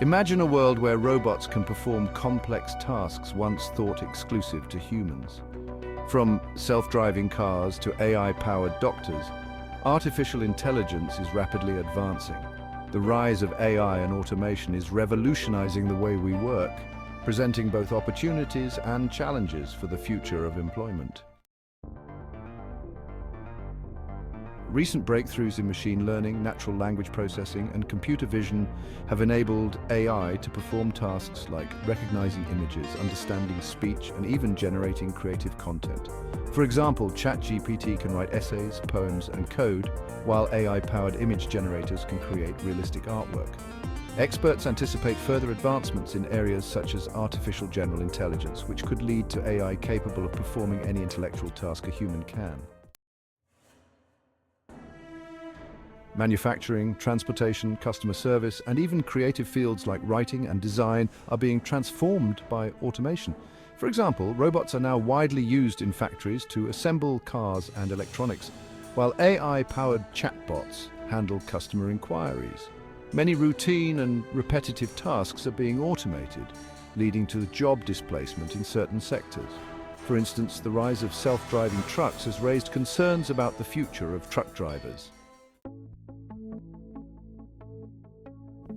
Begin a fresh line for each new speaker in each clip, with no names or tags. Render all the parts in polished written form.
Imagine a world where robots can perform complex tasks once thought exclusive to humans. From self-driving cars to AI-powered doctors, artificial intelligence is rapidly advancing. The rise of AI and automation is revolutionizing the way we work, presenting both opportunities and challenges for the future of employment. Recent breakthroughs in machine learning, natural language processing, and computer vision have enabled AI to perform tasks like recognizing images, understanding speech, and even generating creative content. For example, ChatGPT can write essays, poems, and code, while AI-powered image generators can create realistic artwork. Experts anticipate further advancements in areas such as artificial general intelligence, which could lead to AI capable of performing any intellectual task a human can. Manufacturing, transportation, customer service, and even creative fields like writing and design are being transformed by automation. For example, robots are now widely used in factories to assemble cars and electronics, while AI-powered chatbots handle customer inquiries. Many routine and repetitive tasks are being automated, leading to job displacement in certain sectors. For instance, the rise of self-driving trucks has raised concerns about the future of truck drivers.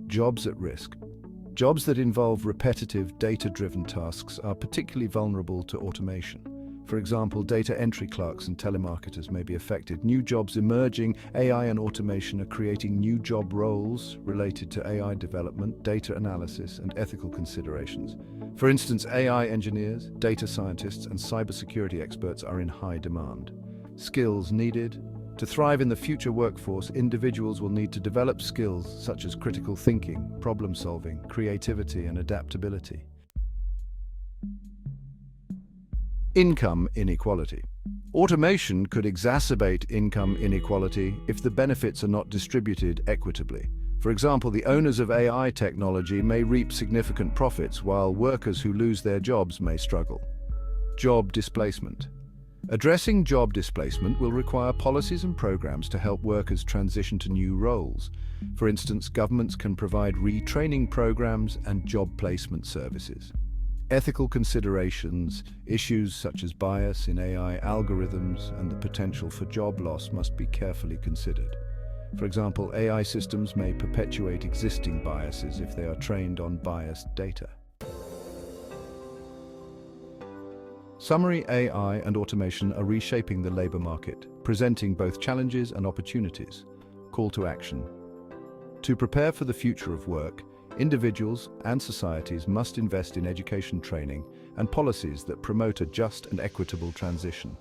Jobs at risk. Jobs that involve repetitive, data-driven tasks are particularly vulnerable to automation. For example, data entry clerks and telemarketers may be affected. New jobs emerging, AI and automation are creating new job roles related to AI development, data analysis, and ethical considerations. For instance, AI engineers, data scientists, and cybersecurity experts are in high demand. Skills needed. To thrive in the future workforce, individuals will need to develop skills such as critical thinking, problem-solving, creativity, and adaptability. Income inequality. Automation could exacerbate income inequality if the benefits are not distributed equitably. For example, the owners of AI technology may reap significant profits, while workers who lose their jobs may struggle. Job displacement. Addressing job displacement will require policies and programs to help workers transition to new roles. For instance, governments can provide retraining programs and job placement services. Ethical considerations, issues such as bias in AI algorithms and the potential for job loss must be carefully considered. For example, AI systems may perpetuate existing biases if they are trained on biased data. Summary: AI and automation are reshaping the labor market, presenting both challenges and opportunities. Call to action. To prepare for the future of work, individuals and societies must invest in education training and policies that promote a just and equitable transition.